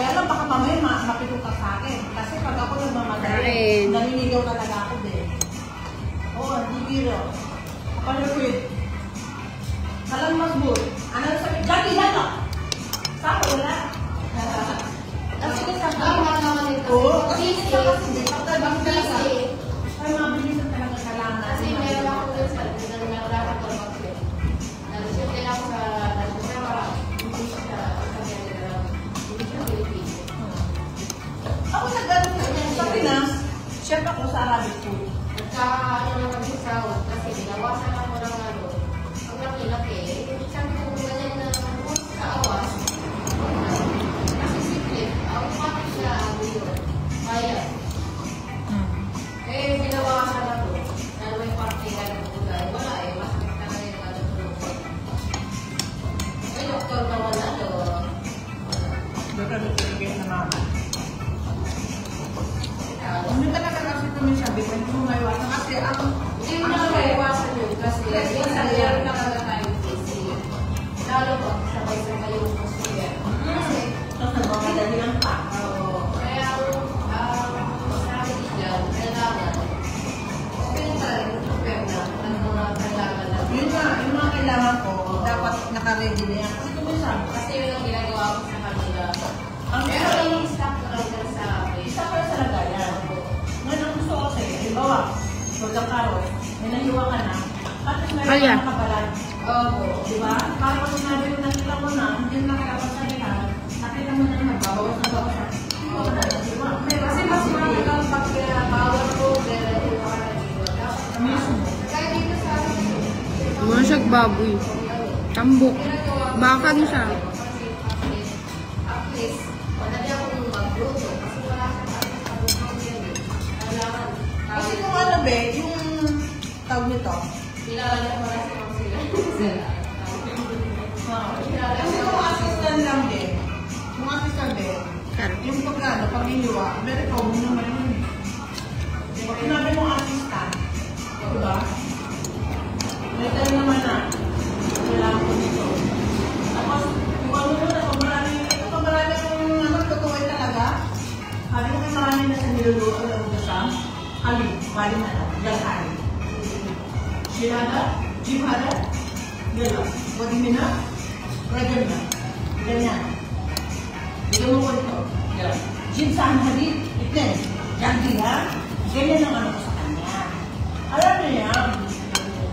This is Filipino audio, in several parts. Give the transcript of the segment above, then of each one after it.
Kaya lang baka mamaya mapitong ka sa akin. Kasi pag ako nagmamadali, naninigaw talaga ako din. Oo, hindi biro. Kapalipid. Salam masbut. Ano sabi? Jackie, lalo! Sako, wala. Kasi kung sabi, oo, kasi hindi ka kasi. Ay, mabilis na talaga kailangan. Kasi meron ako dun sa naglalakad ko mag-fit. Nag-shoot din ako sa hindi siya Pilipino. Ako nag-ano sa Pinas, chef ako sa Arabic food. Nagka-ano naman yung sahod kasi binawasan ako ng ano. Ang laki-laki, sabi ko kung ganyan na sa awas. Kasi simple, automatic siya yun. Kaya. Eh, binawasan ako. Dahil may parte-nga ng bugay. Wala eh, masakit ka na yung ano tulog. May doktor na wala doon. Doktor na pinigay na mama. Hindi talaga kasi kami sabi ko, hindi mo maiwasan kasi ako. Hindi mo na maiwasan yun kasi minsan meron na talaga tayong busy. Lalo pag sabay-sabay yung customer. Kasi, madali lang pa. kaya sabi dyan, kailangan. Okay na tayo, super na. Ang mga kailangan na. Yun nga, yung mga kailangan ko, dapat naka-ready na yan. Kasi kumisam. Kasi yun ang ginagawa ko sa kanila. Pero Pero yung stock na lang sa akin. isa pa sa lagayan. Ngayon ang gusto ko sa'yo, halimbawa, for the carrot, may nahiwa ka na, tapos meron ka nakabalan. Oo. Diba? Para kung sinabi mo nakita mo na, hindi mo nakakapag sa lihan, nakita mo na nagbabawas na bawas na. Diba? Kasi mas mahalagang pag bawal ko, pero yung mga nagino. Mismo. Kaya dito sa akin, Mga siyag baboy. Tambok. Baka din siya. at least, madali akong magluto. Kasi wala siyang sabukang yan. Kailangan. Kasi kung ano be, yung tawag nito, Kilala niya pala si Ma'am Sila. kasi kung assistant lang din, kung assistant din, yung pagkano, pag-iiwa, very common naman yun. Pag sinabi mong assistant, diba? May tayo naman na, kailangan ko dito. Tapos, kung ano yun, pag marami, ito pag marami yung ano, tutuway talaga, sabi ko kay marami na sa niluluto na ugasam, halib, bali na lang, galhari. Shihada, jihada, gala, wadimina, ragana, ganyan. Bigyan mo ko ito. Jin saan halib, itnen, jantihan, ganyan ang ano ko sa kanya. Alam niya yan.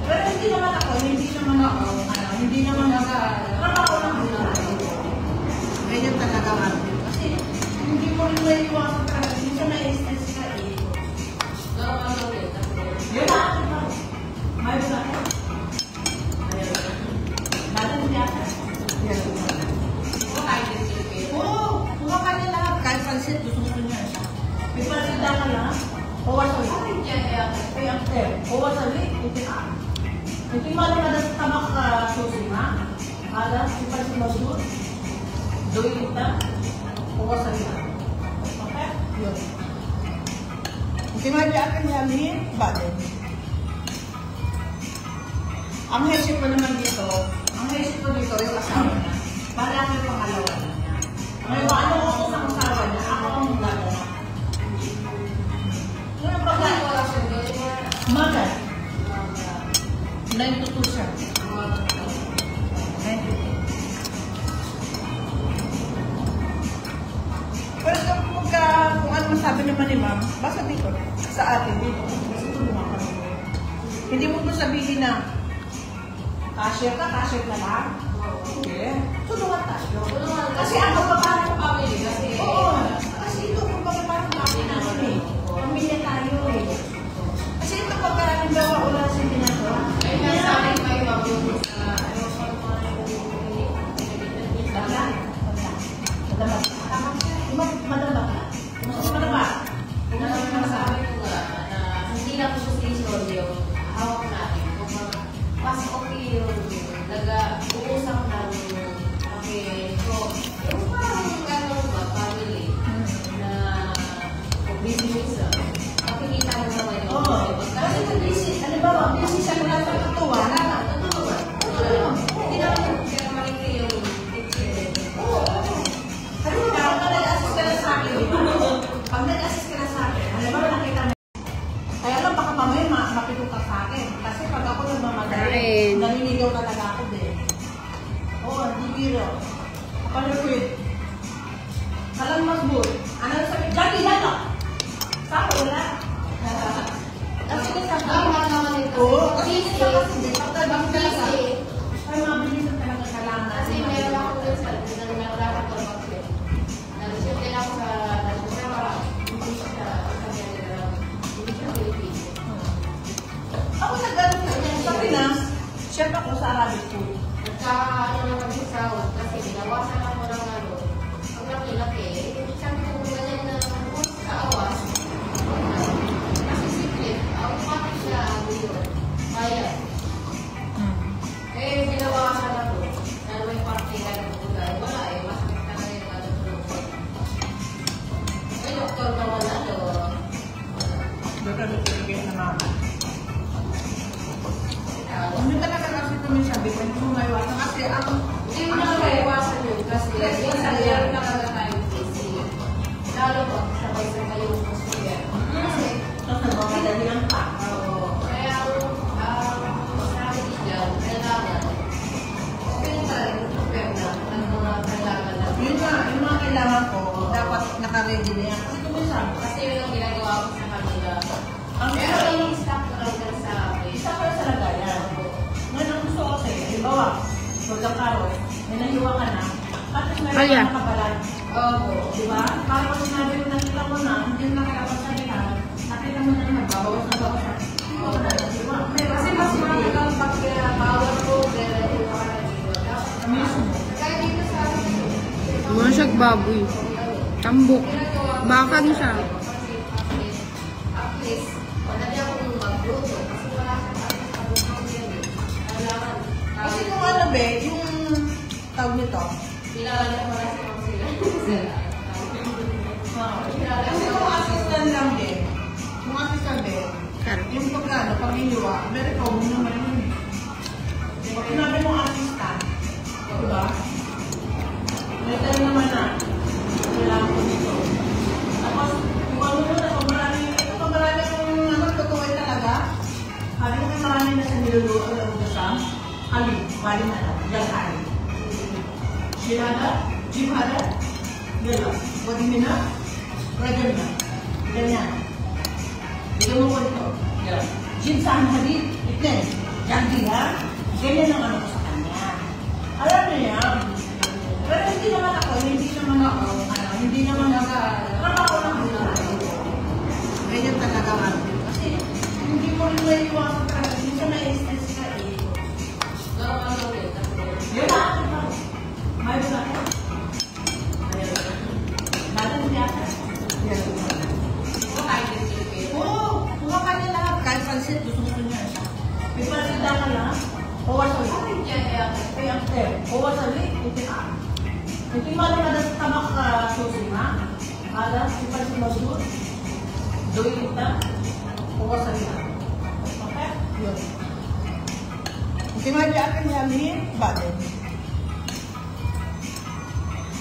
Pero hindi naman ako, hindi naman trabaho ng buhay. Ganyan talaga natin. Kasi hindi mo rin maiiwasan talaga. Minsan na-stress ka eh. Yun na. May ba ka? Balang yata. Oo, kumakain niya lahat. Kahit pansit, gusto niya siya. May pansit ka lang. Owasawi. Owasawi, itika. Hindi mo alam na tabak susi na. Ada, ipan si Mazur. Doi kita. Owasawi na. Okay? Yun. Hindi mo akan yamin, baden. Ang hesip ko naman dito, yung asawa niya. Para ang pangalawa niya. Ngayon, ano ko sa asawa niya? Ako ang mula na. Ngayon, pagkain ko lang siya. Umaga. 9 to 2 siya. 9 to 2. Pero kung ano masabi naman ni ma'am, basta dito, sa atin dito. Kasi tulungan kami. Hindi mo po sabihin na, cashier ka na lang. Okay. Tulungan tayo. Kasi ang magpapano Family kasi. Oo. Kasi ito, kung parang family naman eh. Pamilya tayo eh. Kasi ito pagkalimbawa, wala sa ginagawa. Ay, nasa akin kayo mabuto sa Madama ka. Madama. Nasasabi ko nga na hindi na po sa station yung hawak natin. Kung mas okay yun, nag-uusap namin yung so, yung parang gano'n ba, family, na business, makikita mo naman yung Oo. Kasi kung busy, ano Chef ako sa Arabic food. Nagka-ano na kami sahod kasi binawasan ako ng ano. Ang laki-laki. Sabi ko ganyan na sa awas. Kasi simple. Automatic siya ano yun. Kaya. Eh, binawasan ako. Dahil may party ka ng bugay. Wala eh. Masakit ka na yung ano. May doktor ka wala doon. Doktor nagpipigil na mama. Hindi talaga kasi kami sabi ko, hindi mo maiwasan kasi ang... Hindi mo na maiwasan yun kasi minsan meron na talaga tayong busy. Lalo pag sabay-sabay yung customer. Kasi, madali lang pa. kaya sabi dyan, kailangan okay na tayo ng mga kailangan na. Yung mga kailangan ko, dapat naka-ready na yan. Kasi kumisam. Kasi yun ang ginagawa ko sa kanila. Pero i-stop ko lang dyan sa Isa pa sa lagayan. Ngayon ang gusto ko kasi, halimbawa, huwag kang karoy, may nahiwa ka na, tapos meron Kaya. ka nakabalan. Oo. Diba? Para pag sinabi mo nakita mo na, hindi mo nakakapag sa lihan, nakita mo na nagbabawas na bawas siya. Diba? Kasi mas matagal pag bawal ko, pero yung mga nandito. Mismo. Kaya dito sa akin, Mura siyang baboy. Tambok. Baka din siya. at least, madali akong magluto. Kasi wala siyang pagkabukaw yan eh. Kailangan. Kasi kung ano be, yung tawag nito, Kilala niya pala si Ma'am Sila. kasi kung assistant lang din, kung assistant din, yung pagkano, pag-iniwa, very common naman yun. Pag sinabi mo assistant, diba? May tayo naman na, kailangan ko dito. Tapos, kung ano mo na, kung marami, ito kung marami yung ano, tutuway talaga, sabi ko kung marami na sa niluluto ng ugasam, halip, bali na lang, lalaki. Shirada, jimhada, gala, wadimina, ragana, ganyan. Bigyan mo ko ito. Jim sa halip, itin, jandi ha, ganyan ang ano ko sa kanya. Alam niya, pero hindi naman ako, hindi naman ako ng ganyan talaga ako. Kasi hindi mo rin may iwasan talaga. Minsan na-stress ka eh. Yun na. May ba ka? Balang niya ka? Oo. Kumakain niya lahat. Kahit pansit, gusto niya siya. May pansit ka lang. Owasawi. Owasawi. Ito yung malam na tabak susi na. Ada, si pansit magdud. Doi kita. Owasawi na. Okay? Yun. Tingnan niya akin yamin, baden.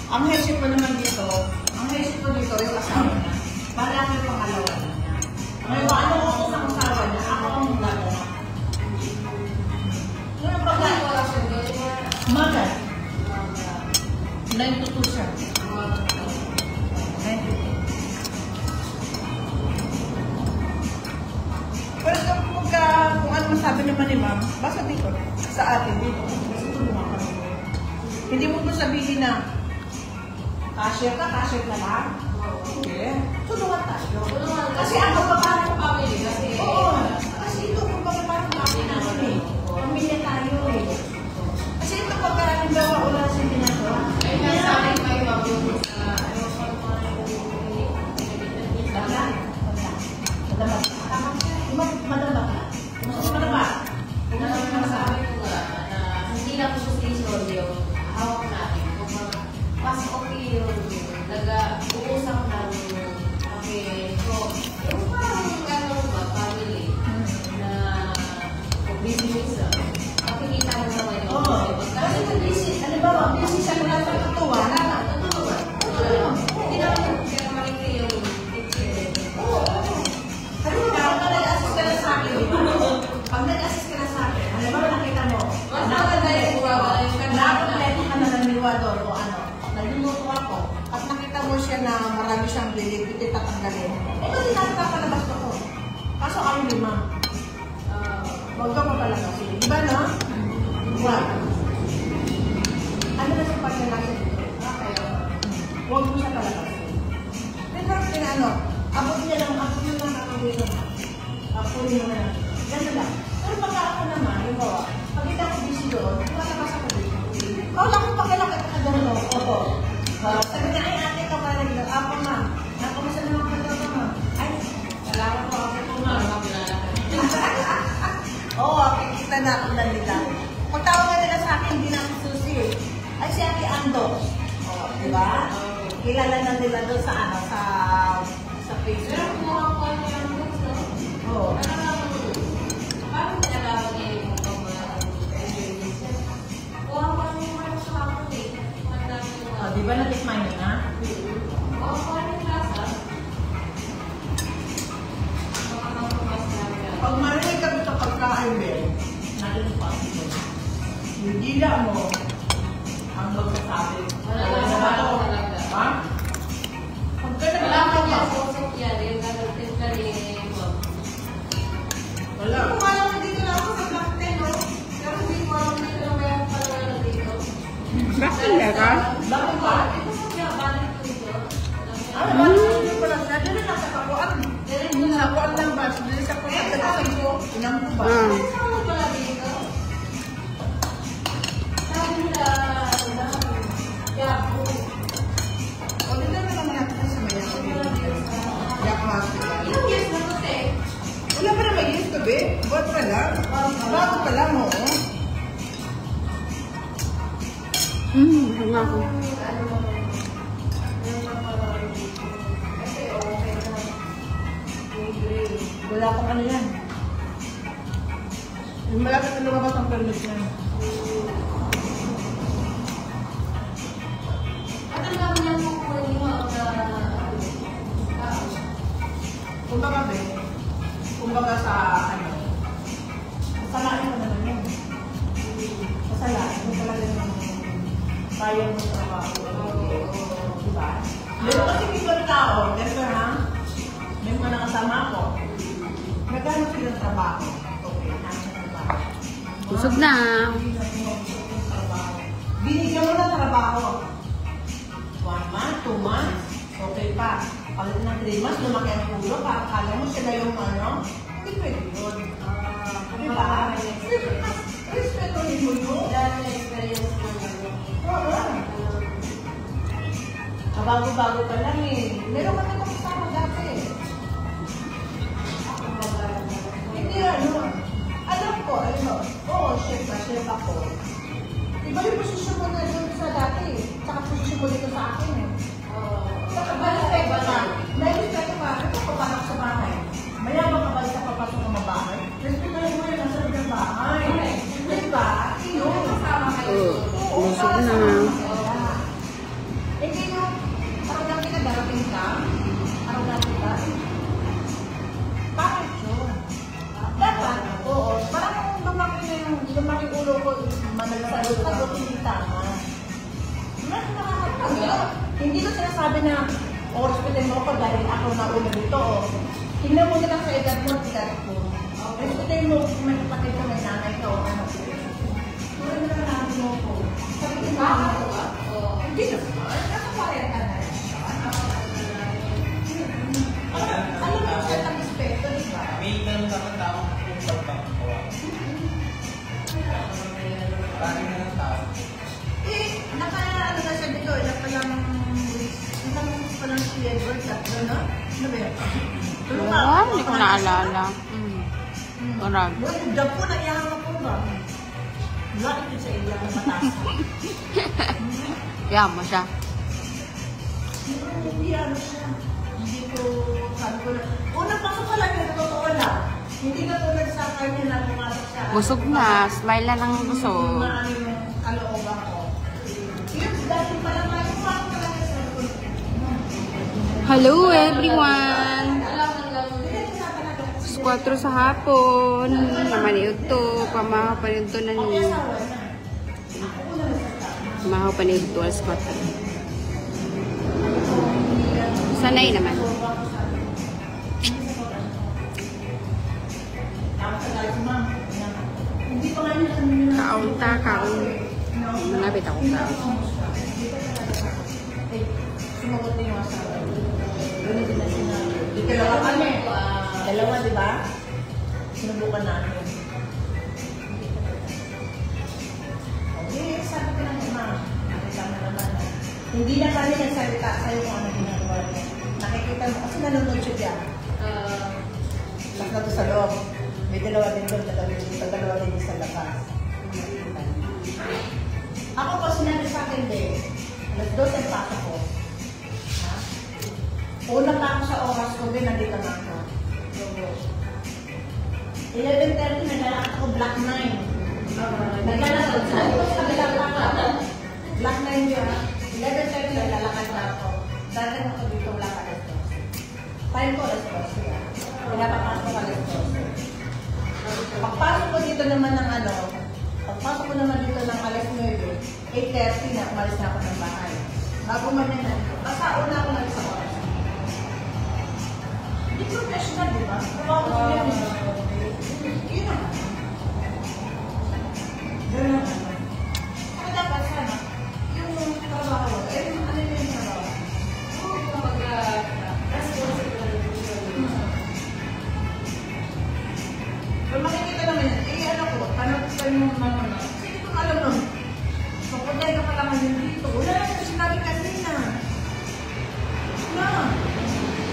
Ang hesip ko naman dito, yung asawa niya. Para ako yung pangalawa niya. Ngayon, ano ko sa asawa niya? Ako ang mulaga na. Ngayon, pagkain ko lang siya, mother. 9 to 2 siya. 9 to 2. Pero kung ano masabi naman ni ma'am, basta dito, sa atin dito. Kasi tulungan kami. Hindi mo sabihin na, cashier na lang. Okay. Tulungan tayo. Kasi ang magpapaano family kasi. Oo. Kasi ito, kung magpapaano family natin eh. Pamilya tayo eh. Kasi ito pagkalimbawa, wala sa ginagawa. Ay, nasa akin kayo magluto sa Madama ka. Sabi ko nga na hindi lang po station yung hawak natin. Kung mas okay yung nag-uusap ng so, yung parang gano'n ba, family, na business, makikita mo naman yung Oo. Kasi kung busy, halimbawa, busy siya na natutuwa, hindi naman yung kaya maliki yung picture. Oo. Halimbawa, pag nag-assist ka na sa akin, pag nag-assist ka na sa akin, halimbawa nakita mo, Mas maganda yung buwawa yung nakakompleto ka na ng liwador o ano, nagluluto ako, at nakita mo siya na marami siyang lilipitin tatanggalin. Eh, kasi nakapalabas ko. Kaso kami 5. Huwag ka mapalagasin. Diba, no? Huwag. Ano na sa paglalaki dito? Huwag mo siya palagasin. Pero ano, abot niya lang ako dito na. Ako yun na. Ganun lang. Pero pagka ako naman, yung bawa, pag kita ko si Aki Ando. Oh, di ba? Kilala na nila doon sa ano, sa Facebook. Pero kumuha ko niya ang books, no? Oo. Paano pinagawa niya yung mga kuha ko niya yung sa hapon eh. Oh, di ba natikman niyo na? Oo, kuha niya yung lasa. Pag marinig kami sa pagkain, Ben, natin pa. Yung dila mo, ang magsasabi. Wala Wala na ba to? talaga. Ha? Pagka Wala naglaman man niya ka, sosok yan. Yung gagawin ka rin. wala. Kung alam mo dito na ako sa Black 10, no? Pero hindi ko alam dito na may pala na dito. Bakit ka? Bakit ba? Ito sa kaya balik ko dito. Ano ba? Ano ba lang? Nadali lang sa kakuan. Sa kakuan lang ba? Nadali sa kakuan. Nagkakasay ko. Inang ko ba? Saan mo pala dito? Sabi nila, Yabu. O, dito na lang natin sa maya. Yak hospital. Ilang years na to, te? Wala pa naman yes to be. Ba't pa lang? Bago pa lang, oo. Hanga ko. Wala pang ano yan. Yung malapit na lumabas ang permit niya. At ang dami niya kung kunin mo ang Kumbaga, be, kumbaga sa ano, masalain mo naman yun. Masalain mo talaga yung kaya mo trabaho. Diba? Meron kasi ibang tao, ganito ha, may mga nakasama ko, naghanap silang trabaho. Okay, hanap ng trabaho. Busog na. Binigyan mo ng trabaho. 1 month, 2 months, okay pa. Pag ng 3 months, lumaki ang ulo, akala mo sila yung ano, hindi pwede yun. Diba? Respetuhin mo yun. dahil na experience mo na Oo. Bago-bago pa lang eh. Meron ka na kasama dati. Hindi ano. Alam ko, oo, chef ako. Iba yung posisyon mo na doon sa dati. Tsaka posisyon mo dito sa akin eh. Saka balik ka. Nai-respect ka. Ito papasok sa bahay. Mayabang ka balik sa papasok ng bahay. Respetuhin mo yun nasa loob ng bahay. Diba? Yun. kasama kayo. Busog na. Hindi nyo, parang lang pinagdarating ka, parang lang kita. Bakit yun? Dapat, oo, parang lumaki ulo ko, manalasagot, hindi tama. Mas nakakatawa. Hindi ko sinasabi na, respetin mo ko dahil ako na ulo dito, tingnan mo nila sa edad mo, edad mo. Respetin mo kung may kapatid ko, may nanay ka, o ano. Tuloy mo na namin mo ko. Sabi ko, hindi naman. Nakapareha ka na rin siya. Alam mo siya ng respeto, di ba? May ganun naman tao kung pagpapagawa. Parang na ng tao. Naka-ano na siya dito, ilang pa lang si Edward, tatlo, no? Ano ba yun? Hindi ko naalala. Marag. Boy, dapo na iyahan ako ba? Wala ito sa ilang mataas. Yama siya. Hindi ano siya. Hindi ko, sabi ko na, unang pasok pa lang yun, totoo lang. Hindi ka tulad sa kanya na pumasok siya. Busog na. Smile na ng busog. Maano yung kalooban ko. Yun, dahil pala tayo, pasok pa lang yun sa likod. Hello everyone! Alam mo gano'n. 4 sa hapon. Namaniod to. Pamahaw pa rin to na ni. Pamahaw pa rin to. Alas 4. Sanay naman. Kaon ta, kaon. Malapit ako kaon. Sumagot na yung asawa. Doon din na sinabi. Dalawa kami. Dalawa, di ba? Sinubukan natin. Okay, sabi ko lang, ma, nakita mo naman. Hindi na kami nagsalita sa'yo kung ano ginagawa niya. Nakikita mo, kasi nanonood siya dyan. Lakas na to sa loob. May dalawa din doon, dalawa din sa labas. Ako po, sinabi sa akin, hindi. Alas 12 pasok ko. Ha? Una pa ako sa oras ko, din nandito na ako. 11:30 naglalakad ako, Black 9. Naglalakad ako. Black 9 yun. 11:30 naglalakad na ako. Dati ako dito wala ka alas 12. Time ko alas 12. Pinapapasok ko alas 12. Pagpasok ko dito naman ng pagpasok ko naman dito ng alas 9, 8:30 na, umalis na ako ng bahay. Bago man na basta una ako sa oras. Hindi professional, di ba? Trabaho ko yan. Yun na. Gano'n naman. Kaya dapat sana, yung trabaho, ano yung trabaho? Kung makikita naman yan, ko, tanong mo naman na. Sige kung alam nun. So, kung dahil ka pala ngayon dito, wala na ito sinabi kanina. Wala.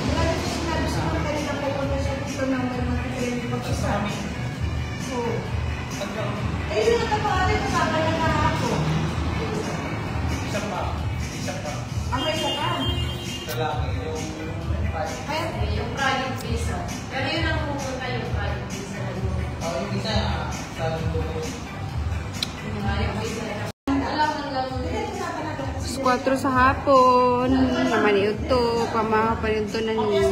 Wala na ito sinabi sa mga kanina po kung nasa dito na may mga training pag-isa. So, yun ang kapatid ko sa kanya kahapon. Isa pa. Ang may isa ka. Lalaki, yung Kaya, Yung project visa. Pero yun ang pupunta yung project visa. yung isa, sa lubos. Yung project visa. Alam hanggang Alas 4 sa hapon. Naman ito. Pamahapan ito na niya.